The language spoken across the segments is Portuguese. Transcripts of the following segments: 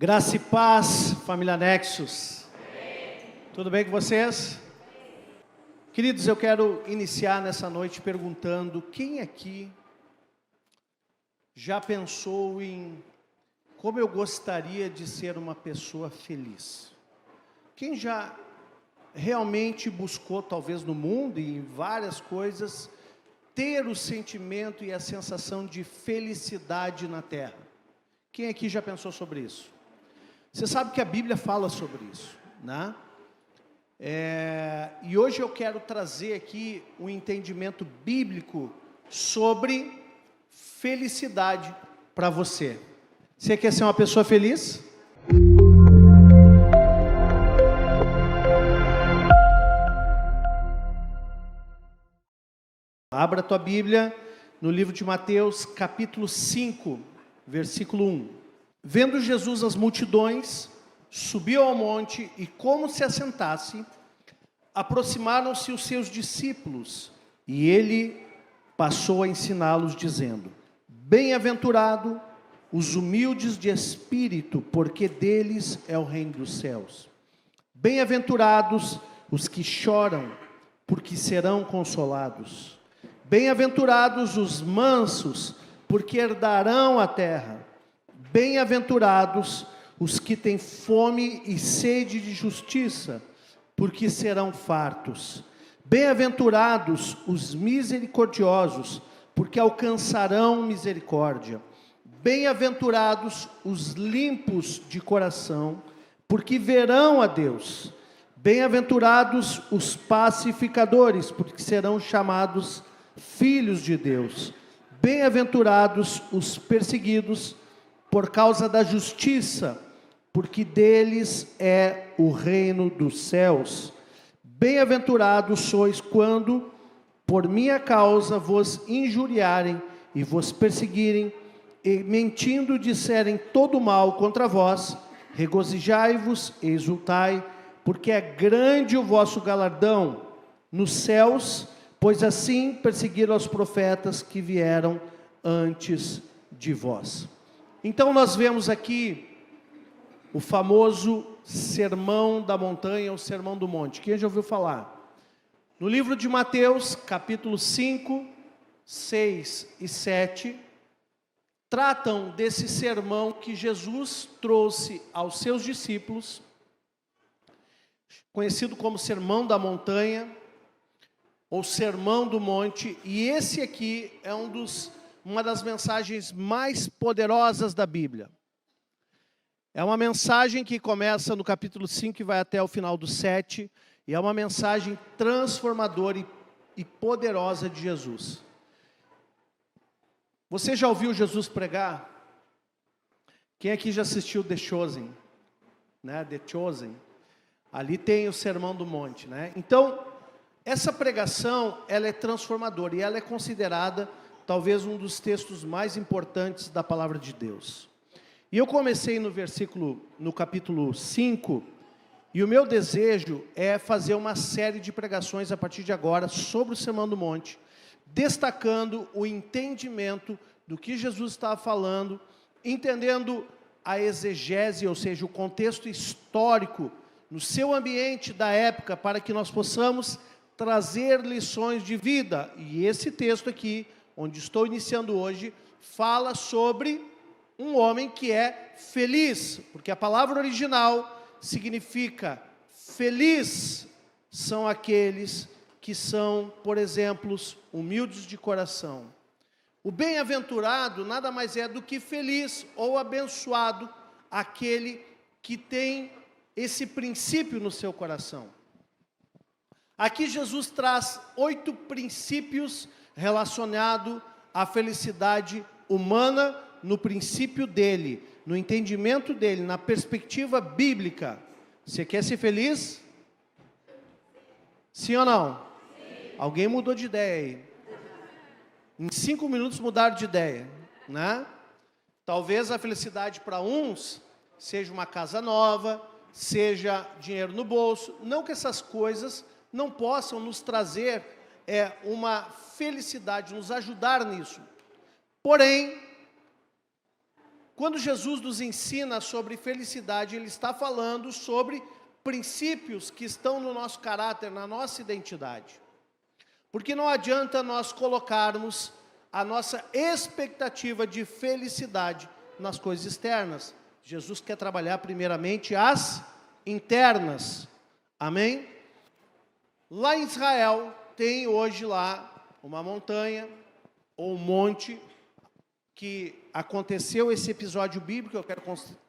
Graça e paz, família Nexus. Tudo bem com vocês? Queridos, eu quero iniciar nessa noite perguntando: quem aqui já pensou em como eu gostaria de ser uma pessoa feliz? Quem já realmente buscou, talvez no mundo e em várias coisas, ter o sentimento e a sensação de felicidade na terra? Quem aqui já pensou sobre isso? Você sabe que a Bíblia fala sobre isso, né? E hoje eu quero trazer aqui um entendimento bíblico sobre felicidade para você. Você quer ser uma pessoa feliz? Abra a tua Bíblia no livro de Mateus, capítulo 5, versículo 1. Vendo Jesus as multidões, subiu ao monte e, como se assentasse, aproximaram-se os seus discípulos, e ele passou a ensiná-los, dizendo: Bem-aventurado os humildes de espírito, porque deles é o reino dos céus. Bem-aventurados os que choram, porque serão consolados. Bem-aventurados os mansos, porque herdarão a terra. Bem-aventurados os que têm fome e sede de justiça, porque serão fartos. Bem-aventurados os misericordiosos, porque alcançarão misericórdia. Bem-aventurados os limpos de coração, porque verão a Deus. Bem-aventurados os pacificadores, porque serão chamados filhos de Deus. Bem-aventurados os perseguidos por causa da justiça, porque deles é o reino dos céus. Bem-aventurados sois quando, por minha causa, vos injuriarem e vos perseguirem, e mentindo disserem todo mal contra vós. Regozijai-vos e exultai, porque é grande o vosso galardão nos céus, pois assim perseguiram os profetas que vieram antes de vós. Então nós vemos aqui o famoso Sermão da Montanha, o Sermão do Monte. Quem já ouviu falar? No livro de Mateus, capítulo 5, 6 e 7, tratam desse sermão que Jesus trouxe aos seus discípulos, conhecido como Sermão da Montanha, ou Sermão do Monte, e esse aqui é uma das mensagens mais poderosas da Bíblia. É uma mensagem que começa no capítulo 5 e vai até o final do 7, e é uma mensagem transformadora e poderosa de Jesus. Você já ouviu Jesus pregar? Quem aqui já assistiu The Chosen? Né? The Chosen. Ali tem o Sermão do Monte, né? Então, essa pregação, ela é transformadora, e ela é considerada talvez um dos textos mais importantes da palavra de Deus. E eu comecei no capítulo 5, e o meu desejo é fazer uma série de pregações a partir de agora sobre o Sermão do Monte, destacando o entendimento do que Jesus estava falando, entendendo a exegese, ou seja, o contexto histórico no seu ambiente da época, para que nós possamos trazer lições de vida. E esse texto aqui, onde estou iniciando hoje, fala sobre um homem que é feliz, porque a palavra original significa feliz são aqueles que são, por exemplo, humildes de coração. O bem-aventurado nada mais é do que feliz ou abençoado, aquele que tem esse princípio no seu coração. Aqui Jesus traz 8 princípios relacionados à felicidade humana, no princípio dele, no entendimento dele, na perspectiva bíblica. Você quer ser feliz? Sim ou não? Sim. Alguém mudou de ideia aí. Em 5 minutos mudaram de ideia, né? Talvez a felicidade para uns seja uma casa nova, seja dinheiro no bolso. Não que essas coisas não possam nos trazer uma felicidade, nos ajudar nisso. Porém, quando Jesus nos ensina sobre felicidade, Ele está falando sobre princípios que estão no nosso caráter, na nossa identidade. Porque não adianta nós colocarmos a nossa expectativa de felicidade nas coisas externas. Jesus quer trabalhar primeiramente as internas. Amém? Lá em Israel, tem hoje lá uma montanha, ou um monte, que aconteceu esse episódio bíblico, eu quero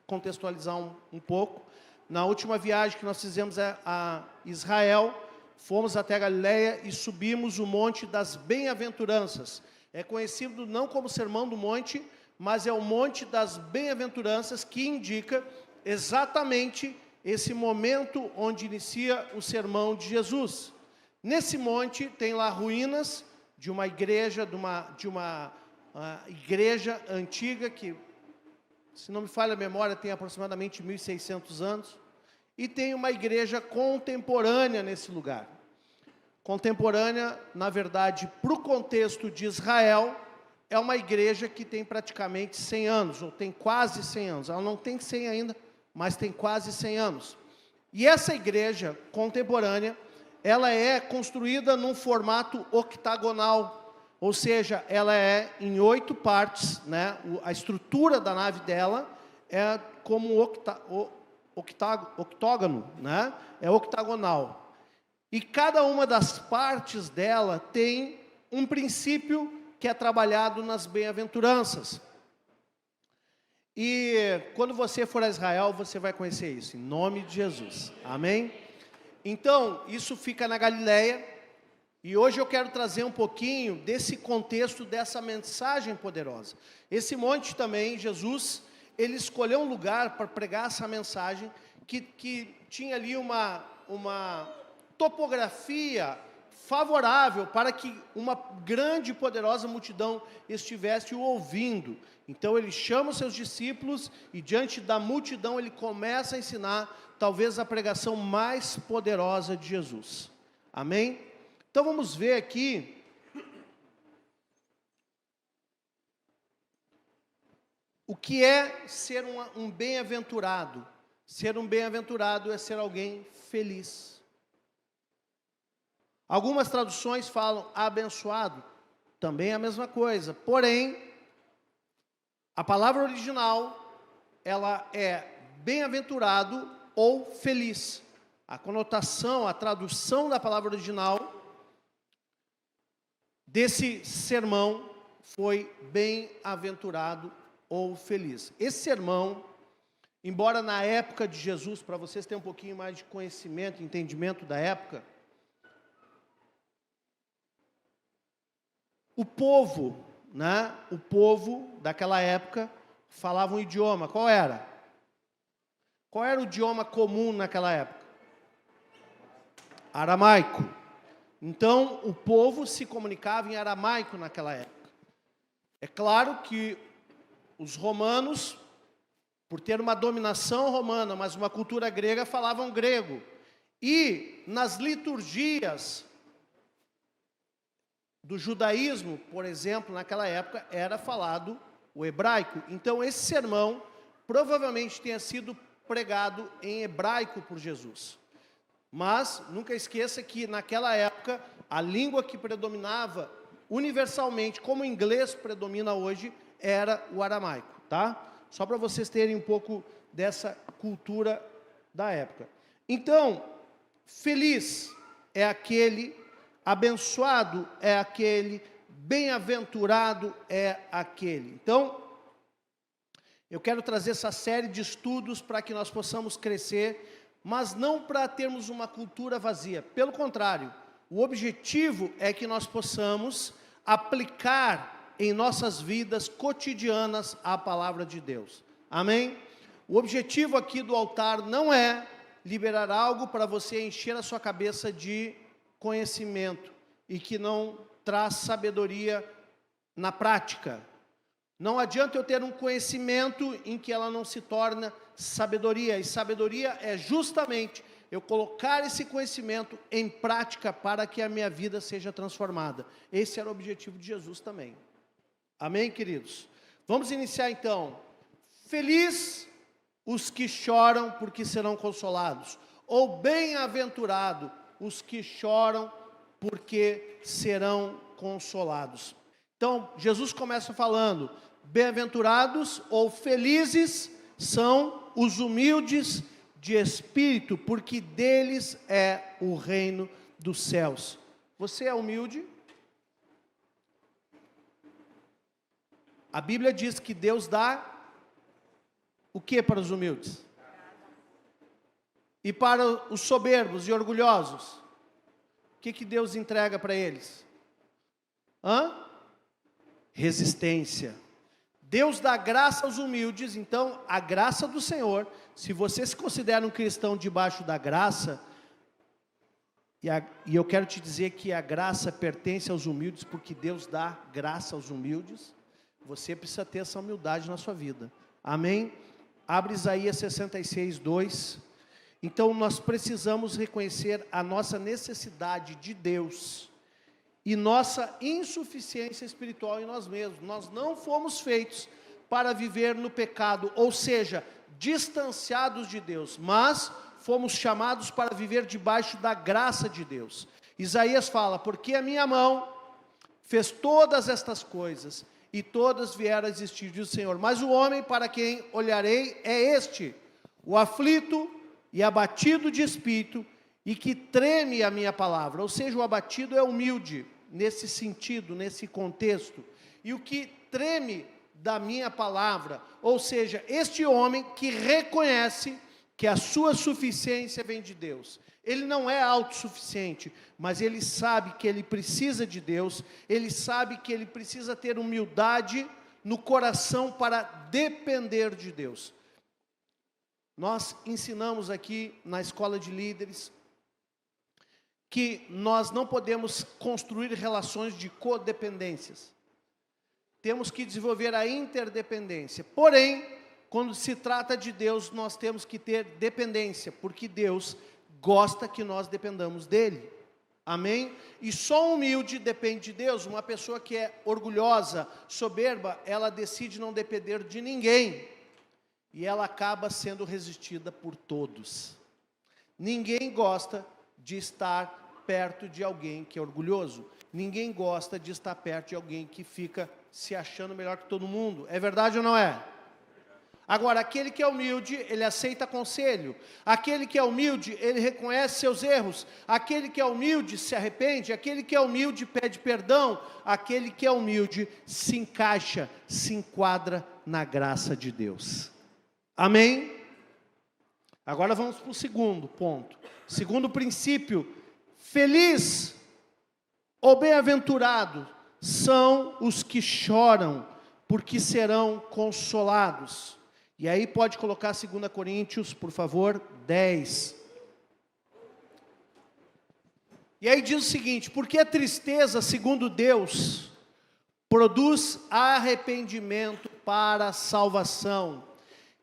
contextualizar um pouco. Na última viagem que nós fizemos a Israel, fomos até a Galileia e subimos o Monte das Bem-aventuranças. É conhecido não como Sermão do Monte, mas é o Monte das Bem-aventuranças, que indica exatamente esse momento onde inicia o sermão de Jesus. Nesse monte tem lá ruínas de uma igreja, de uma igreja antiga que, se não me falha a memória, tem aproximadamente 1.600 anos. E tem uma igreja contemporânea nesse lugar. Contemporânea, na verdade, para o contexto de Israel, é uma igreja que tem praticamente 100 anos, ou tem quase 100 anos. Ela não tem 100 ainda, mas tem quase 100 anos. E essa igreja contemporânea, ela é construída num formato octagonal, ou seja, ela é em 8 partes, né? A estrutura da nave dela é como um octógono, né? É octagonal. E cada uma das partes dela tem um princípio que é trabalhado nas bem-aventuranças. E quando você for a Israel, você vai conhecer isso, em nome de Jesus. Amém? Então, isso fica na Galileia. E hoje eu quero trazer um pouquinho desse contexto, dessa mensagem poderosa. Esse monte também, Jesus, ele escolheu um lugar para pregar essa mensagem que tinha ali uma topografia favorável para que uma grande e poderosa multidão estivesse o ouvindo. Então ele chama os seus discípulos e diante da multidão ele começa a ensinar talvez a pregação mais poderosa de Jesus. Amém? Então vamos ver aqui o que é ser um bem-aventurado. Ser um bem-aventurado é ser alguém feliz. Algumas traduções falam abençoado, também é a mesma coisa. Porém, a palavra original, ela é bem-aventurado ou feliz. A conotação, a tradução da palavra original desse sermão foi bem-aventurado ou feliz. Esse sermão, embora na época de Jesus, para vocês terem um pouquinho mais de conhecimento, entendimento da época, o povo, né? O povo daquela época falava um idioma. Qual era? Qual era o idioma comum naquela época? Aramaico. Então, o povo se comunicava em aramaico naquela época. É claro que os romanos, por ter uma dominação romana, mas uma cultura grega, falavam grego. E nas liturgias do judaísmo, por exemplo, naquela época, era falado o hebraico. Então, esse sermão provavelmente tenha sido pregado em hebraico por Jesus. Mas, nunca esqueça que naquela época, a língua que predominava universalmente, como o inglês predomina hoje, era o aramaico, tá? Só para vocês terem um pouco dessa cultura da época. Então, feliz é aquele, abençoado é aquele, bem-aventurado é aquele. Então, eu quero trazer essa série de estudos para que nós possamos crescer, mas não para termos uma cultura vazia. Pelo contrário, o objetivo é que nós possamos aplicar em nossas vidas cotidianas a palavra de Deus. Amém? O objetivo aqui do altar não é liberar algo para você encher a sua cabeça de conhecimento e que não traz sabedoria na prática. Não adianta eu ter um conhecimento em que ela não se torna sabedoria. E sabedoria é justamente eu colocar esse conhecimento em prática para que a minha vida seja transformada. Esse era o objetivo de Jesus também. Amém, queridos? Vamos iniciar então. Feliz os que choram, porque serão consolados. Ou bem-aventurado os que choram, porque serão consolados. Então, Jesus começa falando, bem-aventurados ou felizes são os humildes de espírito, porque deles é o reino dos céus. Você é humilde? A Bíblia diz que Deus dá o que para os humildes? E para os soberbos e orgulhosos? O que Deus entrega para eles? Resistência. Deus dá graça aos humildes, então a graça do Senhor, se você se considera um cristão debaixo da graça, e eu quero te dizer que a graça pertence aos humildes, porque Deus dá graça aos humildes, você precisa ter essa humildade na sua vida. Amém? Abre Isaías 66, 2. Então nós precisamos reconhecer a nossa necessidade de Deus e nossa insuficiência espiritual em nós mesmos. Nós não fomos feitos para viver no pecado, ou seja, distanciados de Deus, mas fomos chamados para viver debaixo da graça de Deus. Isaías fala, porque a minha mão fez todas estas coisas, e todas vieram a existir, diz o Senhor. Mas o homem para quem olharei é este, o aflito e abatido de espírito, e que treme a minha palavra. Ou seja, o abatido é humilde, nesse sentido, nesse contexto. E o que treme da minha palavra, ou seja, este homem que reconhece que a sua suficiência vem de Deus. Ele não é autossuficiente, mas ele sabe que ele precisa de Deus, ele sabe que ele precisa ter humildade no coração para depender de Deus. Nós ensinamos aqui na escola de líderes que nós não podemos construir relações de codependências. Temos que desenvolver a interdependência. Porém, quando se trata de Deus, nós temos que ter dependência, porque Deus gosta que nós dependamos dele. Amém? E só um humilde depende de Deus. Uma pessoa que é orgulhosa, soberba, ela decide não depender de ninguém. E ela acaba sendo resistida por todos. Ninguém gosta de estar perto de alguém que é orgulhoso. Ninguém gosta de estar perto de alguém que fica se achando melhor que todo mundo. É verdade ou não é? Agora, aquele que é humilde, ele aceita conselho. Aquele que é humilde, ele reconhece seus erros. Aquele que é humilde se arrepende. Aquele que é humilde pede perdão. Aquele que é humilde se encaixa, se enquadra na graça de Deus. Amém? Agora vamos para o segundo ponto. Segundo princípio, feliz ou bem-aventurado são os que choram, porque serão consolados. E aí pode colocar 2 Coríntios, por favor, 10. E aí diz o seguinte, porque a tristeza, segundo Deus, produz arrependimento para a salvação,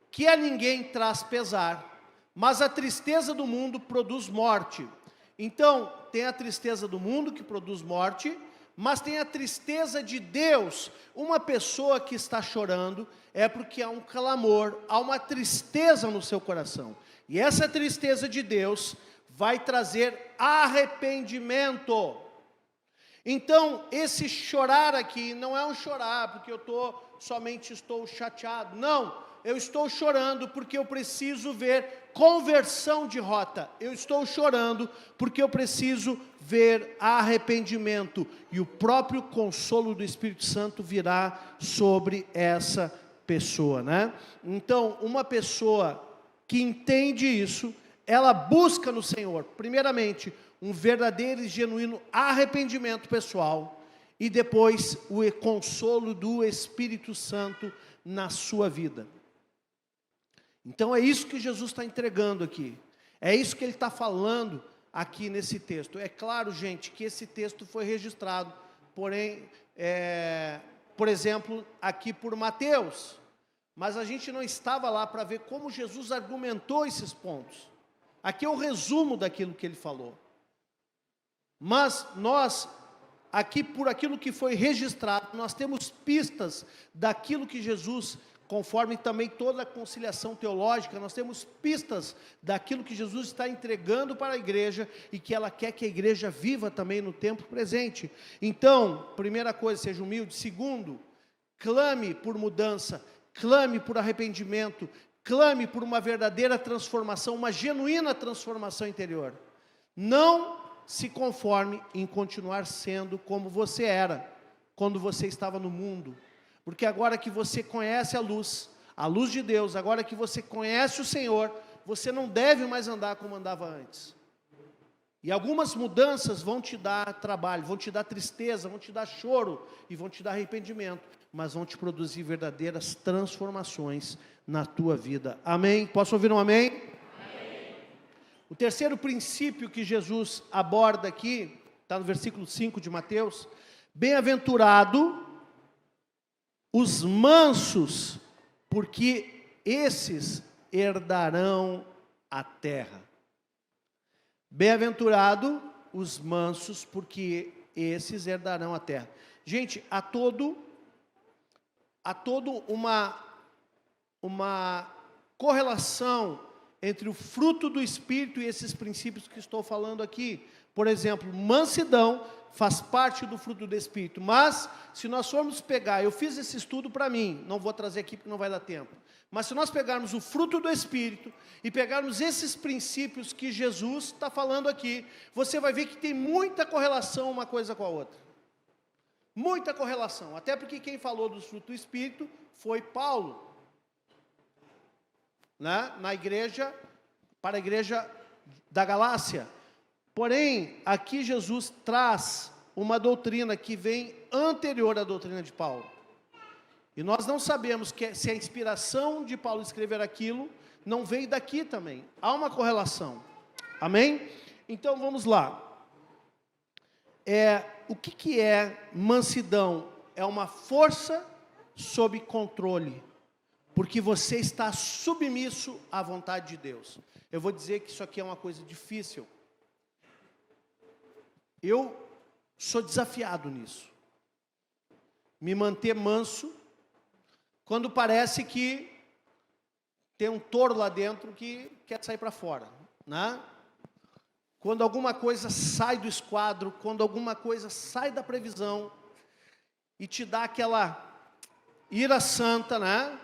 que a ninguém traz pesar, mas a tristeza do mundo produz morte. Então, tem a tristeza do mundo que produz morte, mas tem a tristeza de Deus. Uma pessoa que está chorando é porque há um clamor, há uma tristeza no seu coração. E essa tristeza de Deus vai trazer arrependimento. Então, esse chorar aqui não é um chorar porque somente estou chateado. Não, eu estou chorando porque eu preciso ver conversão de rota. Eu estou chorando porque eu preciso ver arrependimento. E o próprio consolo do Espírito Santo virá sobre essa pessoa, né? Então, uma pessoa que entende isso, ela busca no Senhor, primeiramente, um verdadeiro e genuíno arrependimento pessoal, e depois o consolo do Espírito Santo na sua vida. Então é isso que Jesus está entregando aqui, é isso que ele está falando aqui nesse texto. É claro, gente, que esse texto foi registrado, porém, por exemplo, aqui por Mateus, mas a gente não estava lá para ver como Jesus argumentou esses pontos. Aqui é o resumo daquilo que ele falou. Mas nós, aqui por aquilo que foi registrado, nós temos pistas daquilo que Jesus conforme também toda a conciliação teológica, nós temos pistas daquilo que Jesus está entregando para a igreja e que ela quer que a igreja viva também no tempo presente. Então, primeira coisa, seja humilde. Segundo, clame por mudança, clame por arrependimento, clame por uma verdadeira transformação, uma genuína transformação interior. Não se conforme em continuar sendo como você era, quando você estava no mundo. Porque agora que você conhece a luz de Deus, agora que você conhece o Senhor, você não deve mais andar como andava antes. E algumas mudanças vão te dar trabalho, vão te dar tristeza, vão te dar choro e vão te dar arrependimento, mas vão te produzir verdadeiras transformações na tua vida. Amém? Posso ouvir um amém? Amém. O terceiro princípio que Jesus aborda aqui, está no versículo 5 de Mateus: bem-aventurado os mansos, porque esses herdarão a terra. Bem-aventurado os mansos, porque esses herdarão a terra. Gente, há todo uma correlação entre o fruto do Espírito e esses princípios que estou falando aqui. Por exemplo, mansidão faz parte do fruto do Espírito, mas se nós formos pegar, eu fiz esse estudo para mim, não vou trazer aqui porque não vai dar tempo, mas se nós pegarmos o fruto do Espírito e pegarmos esses princípios que Jesus está falando aqui, você vai ver que tem muita correlação uma coisa com a outra, muita correlação, até porque quem falou do fruto do Espírito foi Paulo, né? Na igreja, para a igreja da Galácia. Porém, aqui Jesus traz uma doutrina que vem anterior à doutrina de Paulo. E nós não sabemos se a inspiração de Paulo escrever aquilo não veio daqui também. Há uma correlação. Amém? Então vamos lá. O que é mansidão? É uma força sob controle, porque você está submisso à vontade de Deus. Eu vou dizer que isso aqui é uma coisa difícil. Eu sou desafiado nisso. Me manter manso, quando parece que tem um touro lá dentro que quer sair para fora, né? Quando alguma coisa sai do esquadro, quando alguma coisa sai da previsão, e te dá aquela ira santa, né?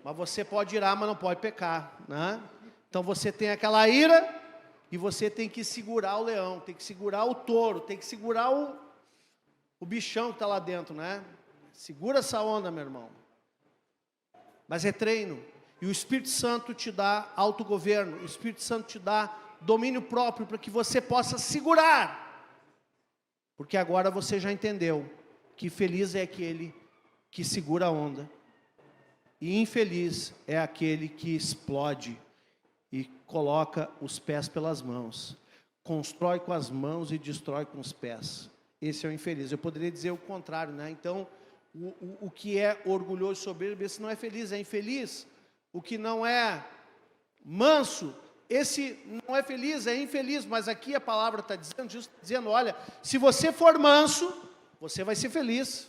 Mas você pode irar, mas não pode pecar, né? Então você tem aquela ira, e você tem que segurar o leão, tem que segurar o touro, tem que segurar o bichão que está lá dentro, né? Segura essa onda, meu irmão. Mas é treino. E o Espírito Santo te dá autogoverno, o Espírito Santo te dá domínio próprio, para que você possa segurar. Porque agora você já entendeu que feliz é aquele que segura a onda. E infeliz é aquele que explode e coloca os pés pelas mãos, constrói com as mãos e destrói com os pés. Esse é o infeliz. Eu poderia dizer o contrário, né? Então, o que é orgulhoso e soberbo, esse não é feliz, é infeliz. O que não é manso, esse não é feliz, é infeliz. Mas aqui a palavra está dizendo, olha, se você for manso, você vai ser feliz.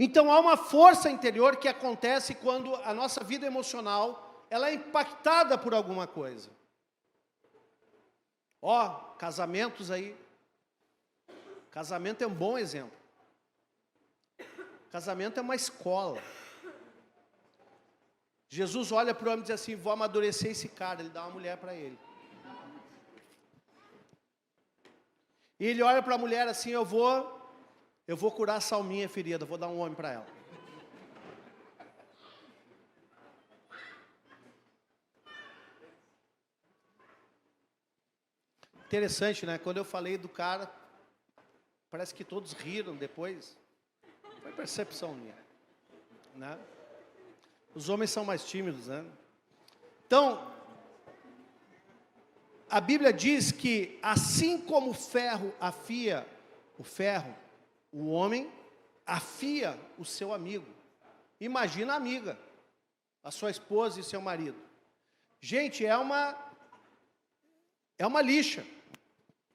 Então há uma força interior que acontece quando a nossa vida emocional ela é impactada por alguma coisa. Casamentos aí. Casamento é um bom exemplo. Casamento é uma escola. Jesus olha para o homem e diz assim, vou amadurecer esse cara, ele dá uma mulher para ele. E ele olha para a mulher assim, eu vou curar essa alminha ferida, vou dar um homem para ela. Interessante, né? Quando eu falei do cara, parece que todos riram depois. Foi percepção minha, né? Os homens são mais tímidos, né? Então, a Bíblia diz que assim como o ferro afia o ferro, o homem afia o seu amigo. Imagina a amiga, a sua esposa e seu marido. Gente, é uma lixa.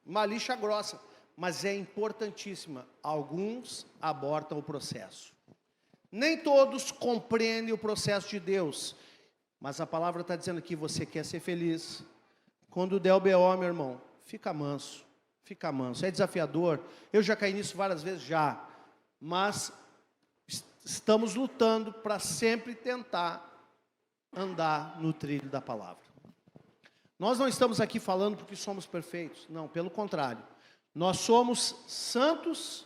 Uma lixa grossa, mas é importantíssima. Alguns abortam o processo. Nem todos compreendem o processo de Deus. Mas a palavra está dizendo aqui, você quer ser feliz. Quando der o B.O., meu irmão, fica manso. Fica manso. É desafiador. Eu já caí nisso várias vezes, já. Mas estamos lutando para sempre tentar andar no trilho da palavra. Nós não estamos aqui falando porque somos perfeitos. Não, pelo contrário. Nós somos santos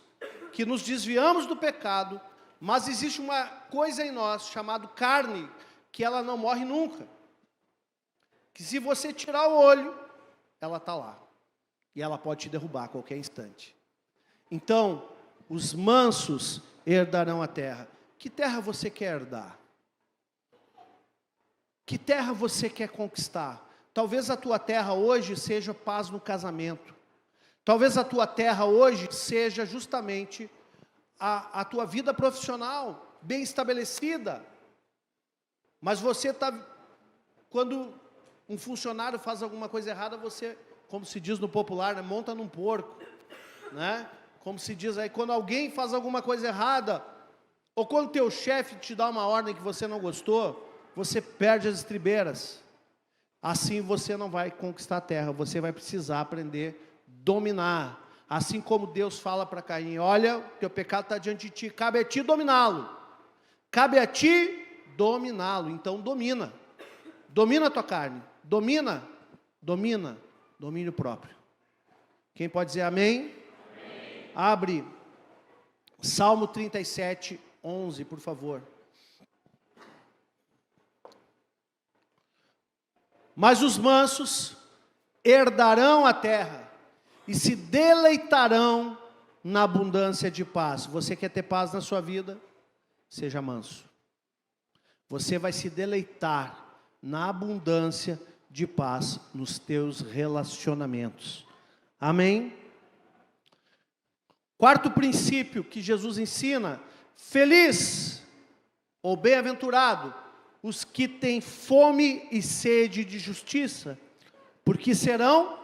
que nos desviamos do pecado, mas existe uma coisa em nós chamada carne, que ela não morre nunca. Que se você tirar o olho, ela está lá. E ela pode te derrubar a qualquer instante. Então, os mansos herdarão a terra. Que terra você quer herdar? Que terra você quer conquistar? Talvez a tua terra hoje seja paz no casamento. Talvez a tua terra hoje seja justamente a tua vida profissional, bem estabelecida. Mas você está, quando um funcionário faz alguma coisa errada, você, como se diz no popular, né, monta num porco, né? Como se diz aí, quando alguém faz alguma coisa errada, ou quando teu chefe te dá uma ordem que você não gostou, você perde as estribeiras. Assim você não vai conquistar a terra, você vai precisar aprender a dominar. Assim como Deus fala para Caim, olha, teu pecado está diante de ti, cabe a ti dominá-lo. Cabe a ti dominá-lo, então domina. Domina a tua carne, domina, domínio próprio. Quem pode dizer amém? Amém. Abre Salmo 37, 11, por favor. Mas os mansos herdarão a terra e se deleitarão na abundância de paz. Você quer ter paz na sua vida? Seja manso. Você vai se deleitar na abundância de paz nos teus relacionamentos. Amém? Quarto princípio que Jesus ensina: feliz ou bem-aventurado os que têm fome e sede de justiça, porque serão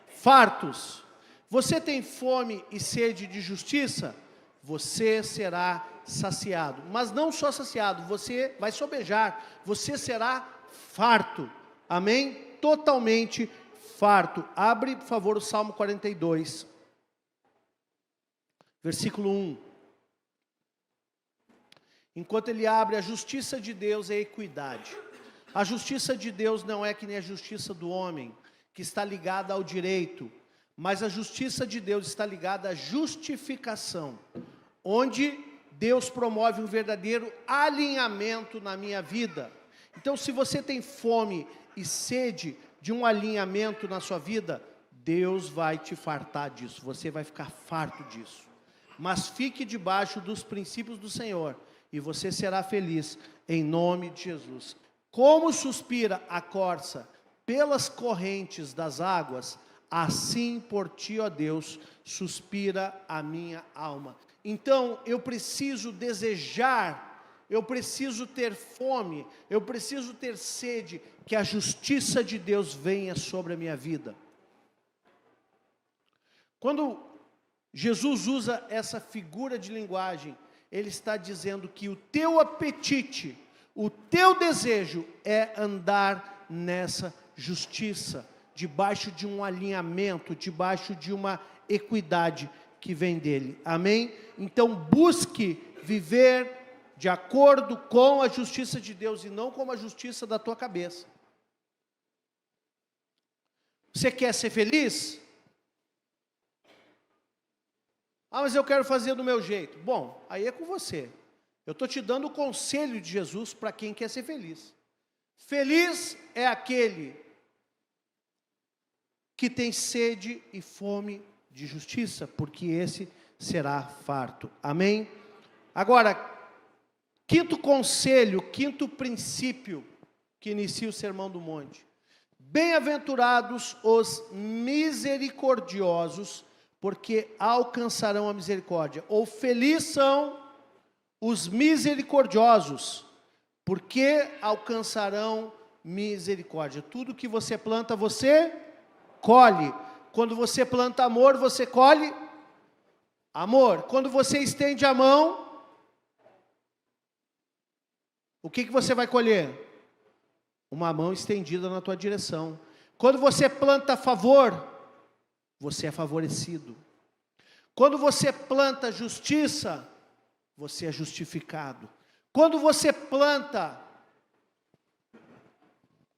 fartos. Você tem fome e sede de justiça? Você será saciado. Mas não só saciado, você vai sobejar, você será farto. Amém? Totalmente farto. Abre, por favor, o Salmo 42, versículo 1. Enquanto ele abre, a justiça de Deus é equidade. A justiça de Deus não é que nem a justiça do homem, que está ligada ao direito, mas a justiça de Deus está ligada à justificação, onde Deus promove um verdadeiro alinhamento na minha vida. Então, se você tem fome e sede de um alinhamento na sua vida, Deus vai te fartar disso, você vai ficar farto disso. Mas fique debaixo dos princípios do Senhor, e você será feliz, em nome de Jesus. Como suspira a corça pelas correntes das águas, assim por ti, ó Deus, suspira a minha alma. Então, eu preciso desejar, eu preciso ter fome, eu preciso ter sede, que a justiça de Deus venha sobre a minha vida. Quando Jesus usa essa figura de linguagem, ele está dizendo que o teu apetite, o teu desejo é andar nessa justiça, debaixo de um alinhamento, debaixo de uma equidade que vem dele. Amém? Então busque viver de acordo com a justiça de Deus e não com a justiça da tua cabeça. Você quer ser feliz? Ah, mas eu quero fazer do meu jeito. Bom, aí é com você. Eu estou te dando o conselho de Jesus para quem quer ser feliz. Feliz é aquele que tem sede e fome de justiça, porque esse será farto. Amém? Agora, quinto conselho, quinto princípio que inicia o Sermão do Monte. Bem-aventurados os misericordiosos, porque alcançarão a misericórdia. Ou felizes são os misericordiosos, porque alcançarão misericórdia. Tudo que você planta, você colhe. Quando você planta amor, você colhe amor. Quando você estende a mão, o que você vai colher? Uma mão estendida na tua direção. Quando você planta favor, você é favorecido. Quando você planta justiça, você é justificado. Quando você planta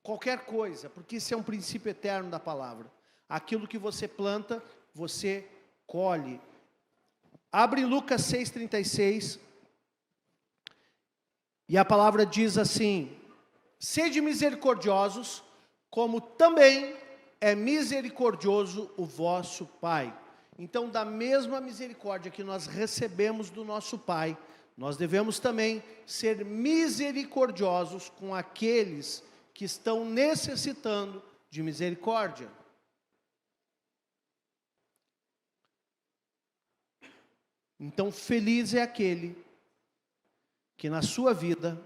qualquer coisa, porque isso é um princípio eterno da palavra, aquilo que você planta, você colhe. Abre Lucas 6,36, e a palavra diz assim: sede misericordiosos, como também é misericordioso o vosso Pai. Então, da mesma misericórdia que nós recebemos do nosso Pai, nós devemos também ser misericordiosos com aqueles que estão necessitando de misericórdia. Então, feliz é aquele que na sua vida,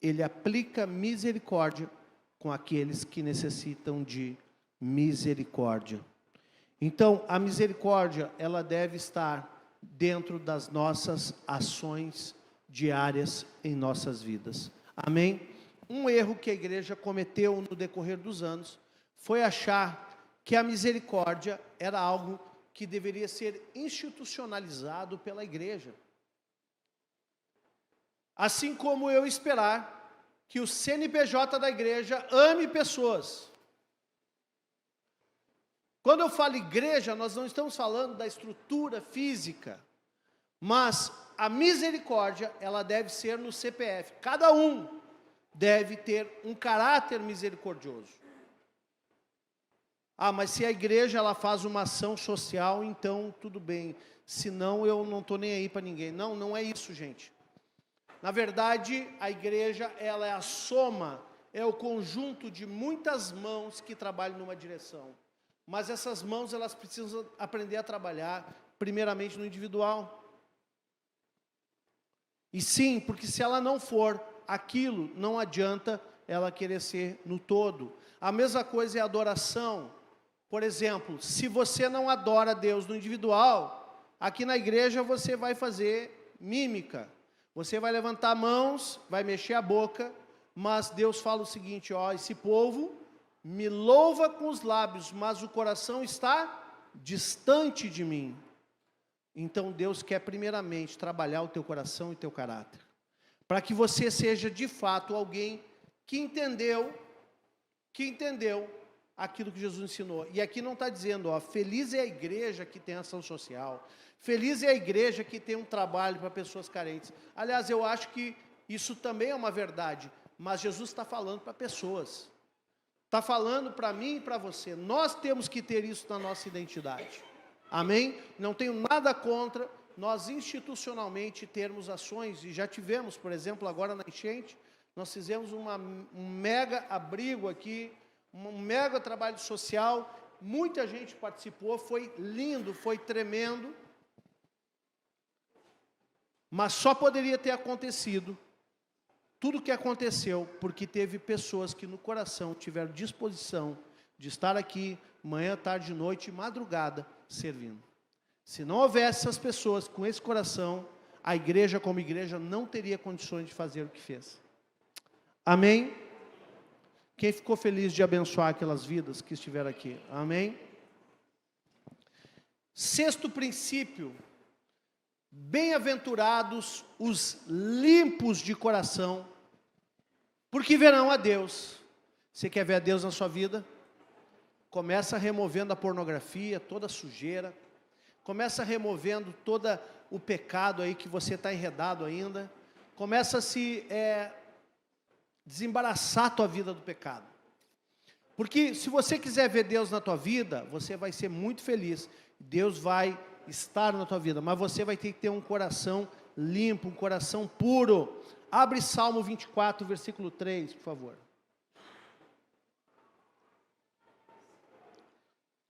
ele aplica misericórdia com aqueles que necessitam de misericórdia. Então, a misericórdia, ela deve estar dentro das nossas ações diárias em nossas vidas. Amém? Um erro que a igreja cometeu no decorrer dos anos foi achar que a misericórdia era algo que deveria ser institucionalizado pela igreja. Assim como eu esperar que o CNPJ da igreja ame pessoas. Quando eu falo igreja, nós não estamos falando da estrutura física, mas a misericórdia, ela deve ser no CPF. Cada um deve ter um caráter misericordioso. Ah, mas se a igreja ela faz uma ação social, então tudo bem. Senão eu não estou nem aí para ninguém. Não, não é isso, gente. Na verdade, a igreja ela é a soma, é o conjunto de muitas mãos que trabalham numa direção. Mas essas mãos, elas precisam aprender a trabalhar, primeiramente no individual. E sim, porque se ela não for aquilo, não adianta ela querer ser no todo. A mesma coisa é a adoração. Por exemplo, se você não adora Deus no individual, aqui na igreja você vai fazer mímica. Você vai levantar mãos, vai mexer a boca, mas Deus fala o seguinte, ó, esse povo me louva com os lábios, mas o coração está distante de mim. Então Deus quer primeiramente trabalhar o teu coração e o teu caráter, para que você seja de fato alguém que entendeu aquilo que Jesus ensinou. E aqui não está dizendo, ó, feliz é a igreja que tem ação social, feliz é a igreja que tem um trabalho para pessoas carentes. Aliás, eu acho que isso também é uma verdade, mas Jesus está falando para pessoas. Está falando para mim e para você. Nós temos que ter isso na nossa identidade. Amém? Não tenho nada contra nós institucionalmente termos ações, e já tivemos, por exemplo, agora na enchente, nós fizemos um mega abrigo aqui, um mega trabalho social, muita gente participou, foi lindo, foi tremendo, mas só poderia ter acontecido tudo o que aconteceu, porque teve pessoas que no coração tiveram disposição de estar aqui, manhã, tarde, noite, madrugada, servindo. Se não houvesse essas pessoas com esse coração, a igreja como igreja não teria condições de fazer o que fez. Amém? Quem ficou feliz de abençoar aquelas vidas que estiveram aqui? Amém? Sexto princípio, bem-aventurados os limpos de coração, porque verão a Deus. Você quer ver a Deus na sua vida? Começa removendo a pornografia, toda a sujeira. Começa removendo todo o pecado aí que você está enredado ainda. Começa a se desembaraçar a tua vida do pecado. Porque se você quiser ver Deus na tua vida, você vai ser muito feliz. Deus vai estar na tua vida, mas você vai ter que ter um coração limpo, um coração puro. Abre Salmo 24, versículo 3, por favor.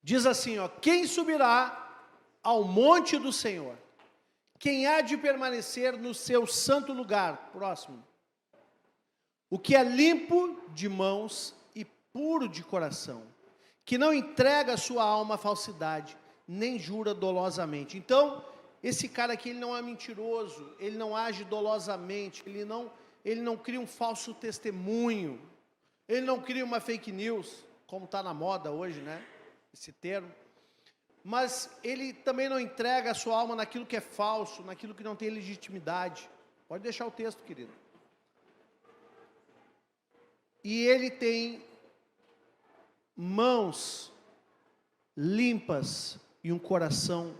Diz assim, ó, quem subirá ao monte do Senhor? Quem há de permanecer no seu santo lugar? Próximo. O que é limpo de mãos e puro de coração, que não entrega a sua alma à falsidade, nem jura dolosamente. Então, esse cara aqui, ele não é mentiroso, ele não age dolosamente, ele não ele não cria um falso testemunho, ele não cria uma fake news, como está na moda hoje, né? Esse termo. Mas ele também não entrega a sua alma naquilo que é falso, naquilo que não tem legitimidade. Pode deixar o texto, querido. E ele tem mãos limpas e um coração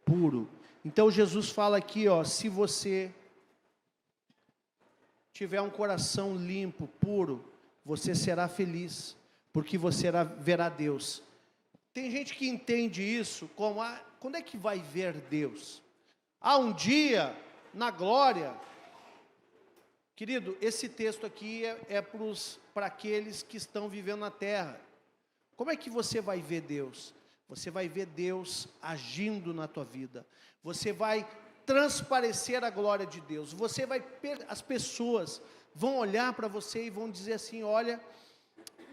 puro. Então Jesus fala aqui, ó, se você tiver um coração limpo, puro, você será feliz, porque você verá Deus. Tem gente que entende isso como, quando é que vai ver Deus? Um dia, na glória. Querido, esse texto aqui é para aqueles que estão vivendo na terra. Como é que você vai ver Deus? Você vai ver Deus agindo na tua vida. Você vai transparecer a glória de Deus. As pessoas vão olhar para você e vão dizer assim, olha,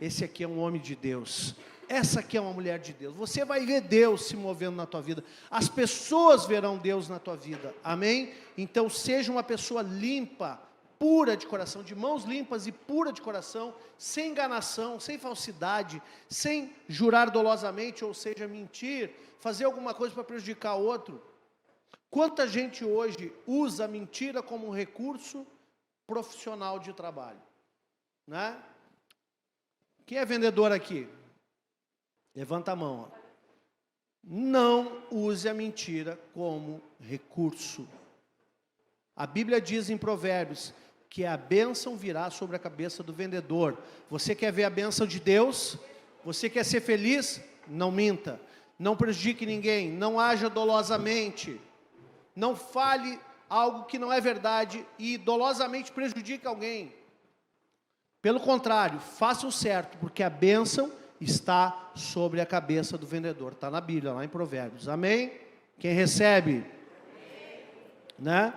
esse aqui é um homem de Deus. Essa aqui é uma mulher de Deus. Você vai ver Deus se movendo na tua vida. As pessoas verão Deus na tua vida. Amém? Então seja uma pessoa limpa, pura de coração, de mãos limpas e pura de coração, sem enganação, sem falsidade, sem jurar dolosamente, ou seja, mentir, fazer alguma coisa para prejudicar outro. Quanta gente hoje usa a mentira como um recurso profissional de trabalho, né? Quem é vendedor aqui? Levanta a mão. Ó. Não use a mentira como recurso. A Bíblia diz em Provérbios que a bênção virá sobre a cabeça do vendedor. Você quer ver a bênção de Deus? Você quer ser feliz? Não minta. Não prejudique ninguém. Não haja dolosamente. Não fale algo que não é verdade e dolosamente prejudique alguém. Pelo contrário, faça o certo, porque a bênção está sobre a cabeça do vendedor. Está na Bíblia, lá em Provérbios. Amém? Quem recebe? Amém. Né?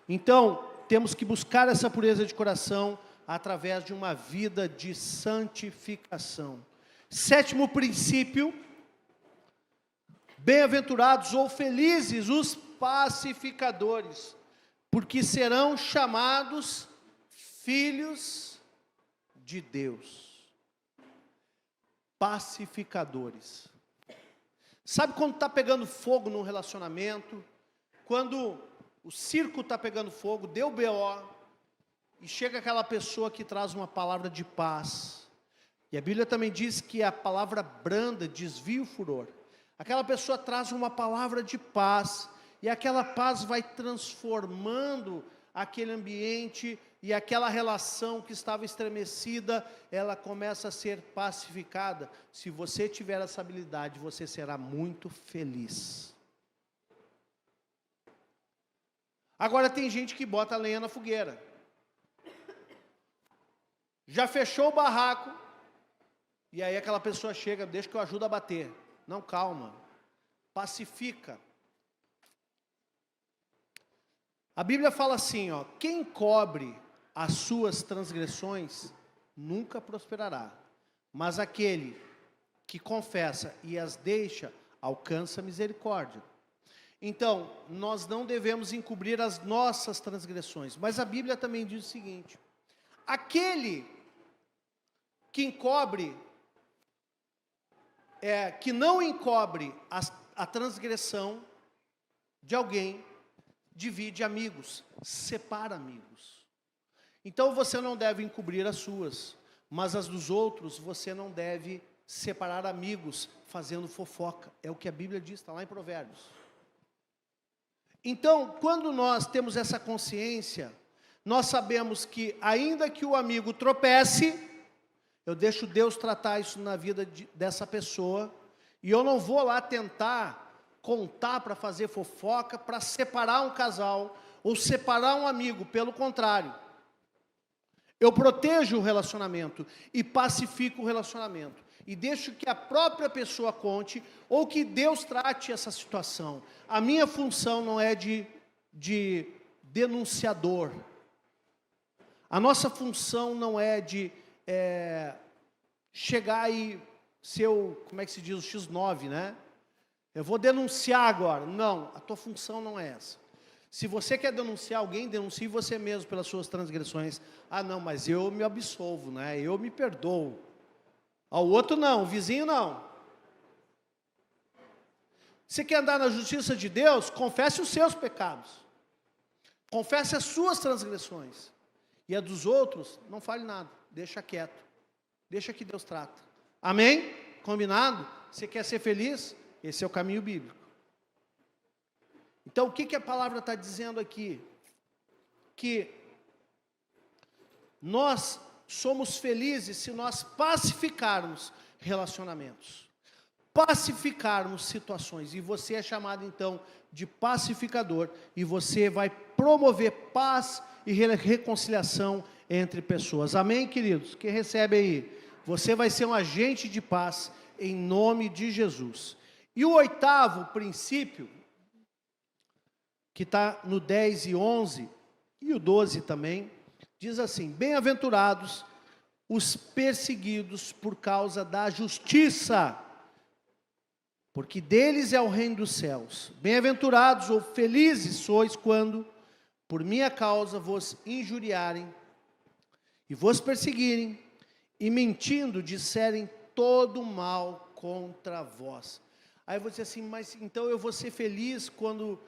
Então, temos que buscar essa pureza de coração através de uma vida de santificação. Sétimo princípio: bem-aventurados ou felizes os pacificadores, porque serão chamados filhos de Deus. Pacificadores. Sabe quando está pegando fogo num relacionamento? Quando o circo está pegando fogo, deu BO, e chega aquela pessoa que traz uma palavra de paz. E a Bíblia também diz que a palavra branda desvia o furor. Aquela pessoa traz uma palavra de paz, e aquela paz vai transformando aquele ambiente, e aquela relação que estava estremecida, ela começa a ser pacificada. Se você tiver essa habilidade, você será muito feliz. Agora tem gente que bota a lenha na fogueira. Já fechou o barraco, e aí aquela pessoa chega, deixa que eu ajudo a bater. Não, calma. Pacifica. A Bíblia fala assim, ó, quem cobre as suas transgressões nunca prosperará, mas aquele que confessa e as deixa alcança misericórdia. Então, nós não devemos encobrir as nossas transgressões, mas a Bíblia também diz o seguinte: aquele que encobre, que não encobre a transgressão de alguém, divide amigos, separa amigos. Então você não deve encobrir as suas, mas as dos outros você não deve separar amigos fazendo fofoca. É o que a Bíblia diz, está lá em Provérbios. Então, quando nós temos essa consciência, nós sabemos que ainda que o amigo tropece, eu deixo Deus tratar isso na vida dessa pessoa, e eu não vou lá tentar contar para fazer fofoca, para separar um casal, ou separar um amigo, pelo contrário. Eu protejo o relacionamento e pacifico o relacionamento. E deixo que a própria pessoa conte, ou que Deus trate essa situação. A minha função não é de denunciador. A nossa função não é de chegar e ser como é que se diz, o X9, né? Eu vou denunciar agora. Não, a tua função não é essa. Se você quer denunciar alguém, denuncie você mesmo pelas suas transgressões. Ah, não, mas eu me absolvo, né? Eu me perdoo. Ao outro não, o vizinho não. Você quer andar na justiça de Deus? Confesse os seus pecados. Confesse as suas transgressões. E a dos outros, não fale nada. Deixa quieto. Deixa que Deus trata. Amém? Combinado? Você quer ser feliz? Esse é o caminho bíblico. Então, o que a palavra está dizendo aqui? Que nós somos felizes se nós pacificarmos relacionamentos, pacificarmos situações, e você é chamado então de pacificador, e você vai promover paz e reconciliação entre pessoas. Amém, queridos? Quem recebe aí? Você vai ser um agente de paz em nome de Jesus. E o 8º princípio, que está no 10 e 11, e o 12 também, diz assim: bem-aventurados os perseguidos por causa da justiça, porque deles é o reino dos céus. Bem-aventurados ou felizes sois quando, por minha causa, vos injuriarem, e vos perseguirem, e mentindo disserem todo mal contra vós. Aí você diz assim, mas então eu vou ser feliz quando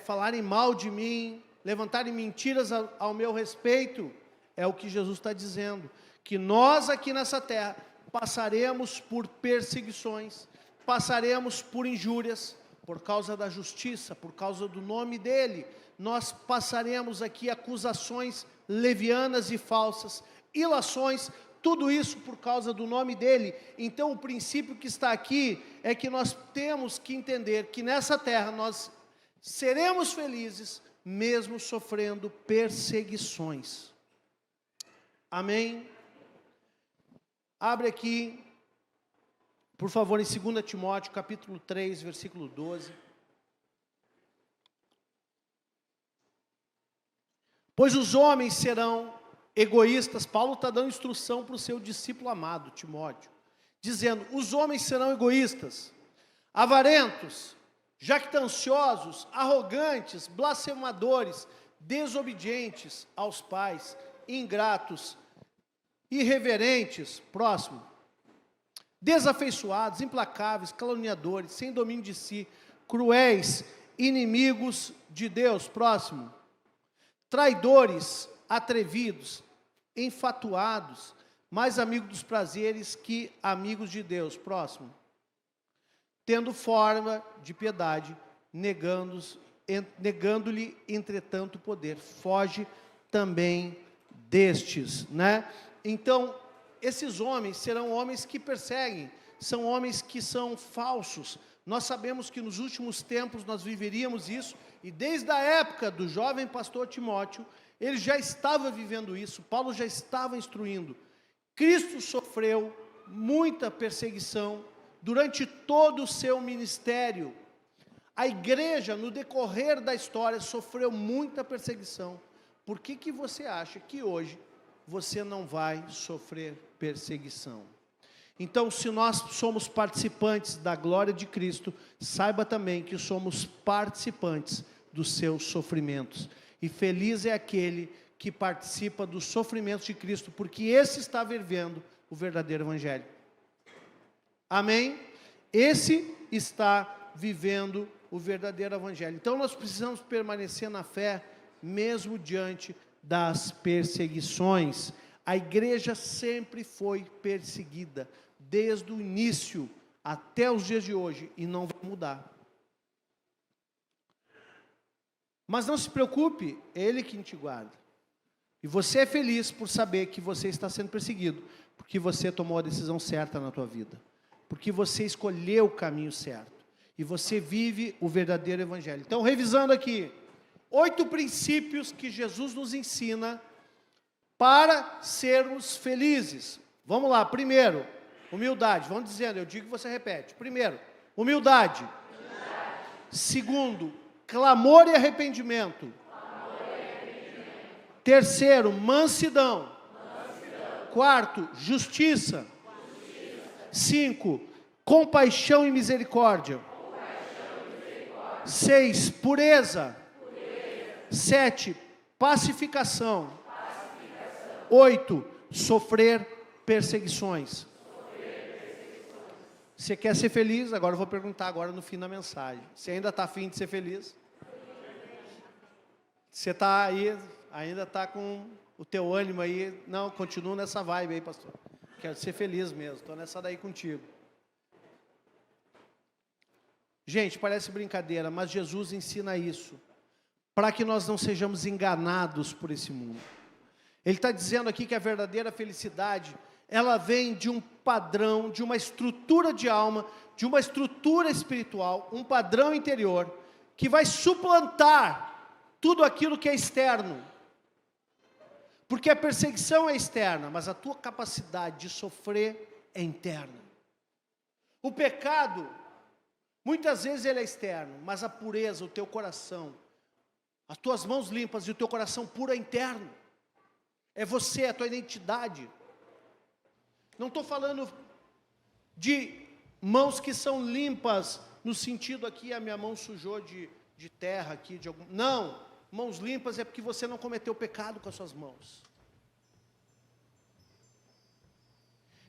falarem mal de mim, levantarem mentiras ao meu respeito? É o que Jesus está dizendo, que nós aqui nessa terra passaremos por perseguições, passaremos por injúrias, por causa da justiça, por causa do nome dele. Nós passaremos aqui acusações levianas e falsas, ilações, tudo isso por causa do nome dele. Então o princípio que está aqui é que nós temos que entender que nessa terra nós seremos felizes, mesmo sofrendo perseguições. Amém? Abre aqui, por favor, em 2 Timóteo, capítulo 3, versículo 12. Pois os homens serão egoístas. Paulo está dando instrução para o seu discípulo amado, Timóteo, dizendo, os homens serão egoístas, avarentos, jactanciosos, arrogantes, blasfemadores, desobedientes aos pais, ingratos, irreverentes, próximo, desafeiçoados, implacáveis, caluniadores, sem domínio de si, cruéis, inimigos de Deus, próximo, traidores, atrevidos, enfatuados, mais amigos dos prazeres que amigos de Deus, próximo, tendo forma de piedade, negando-lhe, entretanto, o poder. Foge também destes, né? Então, esses homens serão homens que perseguem, são homens que são falsos. Nós sabemos que nos últimos tempos nós viveríamos isso, e desde a época do jovem pastor Timóteo, ele já estava vivendo isso, Paulo já estava instruindo. Cristo sofreu muita perseguição durante todo o seu ministério. A igreja, no decorrer da história, sofreu muita perseguição. Por que você acha que hoje você não vai sofrer perseguição? Então, se nós somos participantes da glória de Cristo, saiba também que somos participantes dos seus sofrimentos. E feliz é aquele que participa dos sofrimentos de Cristo, porque esse está vivendo o verdadeiro evangelho. Amém? Esse está vivendo o verdadeiro evangelho. Então nós precisamos permanecer na fé, mesmo diante das perseguições. A igreja sempre foi perseguida, desde o início até os dias de hoje, e não vai mudar. Mas não se preocupe, é Ele quem te guarda. E você é feliz por saber que você está sendo perseguido, porque você tomou a decisão certa na tua vida, porque você escolheu o caminho certo, e você vive o verdadeiro evangelho. Então, revisando aqui, 8 princípios que Jesus nos ensina para sermos felizes. Vamos lá, primeiro, humildade. Vamos dizendo, eu digo e você repete. Primeiro, humildade. Segundo, clamor e arrependimento. Terceiro, mansidão. Quarto, justiça. 5, compaixão e misericórdia. 6, pureza. 7, pacificação. 8, sofrer perseguições. Você quer ser feliz? Agora eu vou perguntar agora no fim da mensagem. Você ainda está afim de ser feliz? Você está aí, ainda está com o teu ânimo aí? Não, continua nessa vibe aí, pastor. Quero ser feliz mesmo, estou nessa daí contigo. Gente, parece brincadeira, mas Jesus ensina isso, para que nós não sejamos enganados por esse mundo. Ele está dizendo aqui que a verdadeira felicidade, ela vem de um padrão, de uma estrutura de alma, de uma estrutura espiritual, um padrão interior, que vai suplantar tudo aquilo que é externo. Porque a perseguição é externa, mas a tua capacidade de sofrer é interna. O pecado, muitas vezes ele é externo, mas a pureza, o teu coração, as tuas mãos limpas e o teu coração puro é interno. É você, a tua identidade. Não estou falando de mãos que são limpas, no sentido aqui, a minha mão sujou de terra aqui, de algum... Não, mãos limpas é porque você não cometeu pecado com as suas mãos.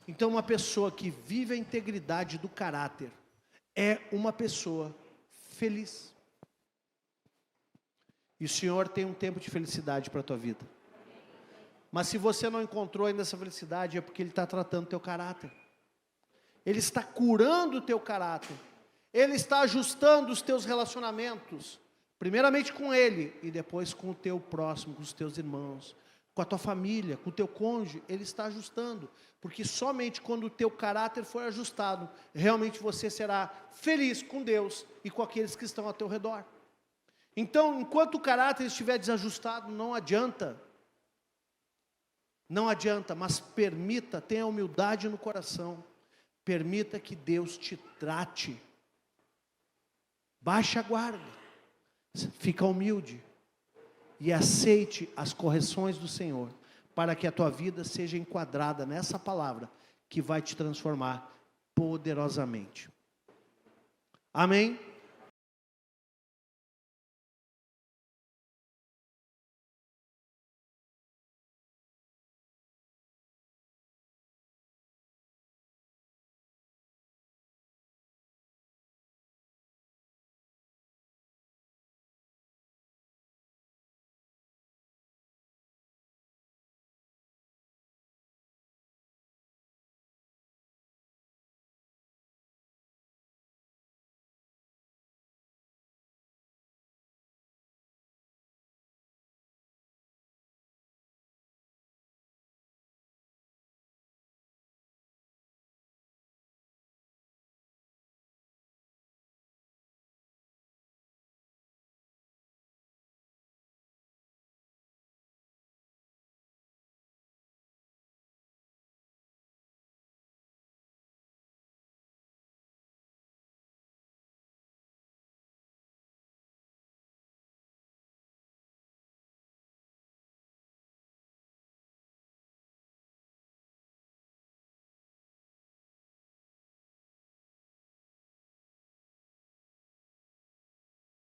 Então uma pessoa que vive a integridade do caráter, é uma pessoa feliz. E o Senhor tem um tempo de felicidade para a tua vida. Mas se você não encontrou ainda essa felicidade, é porque Ele está tratando o teu caráter. Ele está curando o teu caráter. Ele está ajustando os teus relacionamentos. Primeiramente com Ele, e depois com o teu próximo, com os teus irmãos, com a tua família, com o teu cônjuge. Ele está ajustando. Porque somente quando o teu caráter for ajustado, realmente você será feliz com Deus e com aqueles que estão ao teu redor. Então, enquanto o caráter estiver desajustado, não adianta. Não adianta, mas permita, tenha humildade no coração. Permita que Deus te trate. Baixe a guarda. Fica humilde. E aceite as correções do Senhor, para que a tua vida seja enquadrada nessa palavra, que vai te transformar poderosamente. Amém?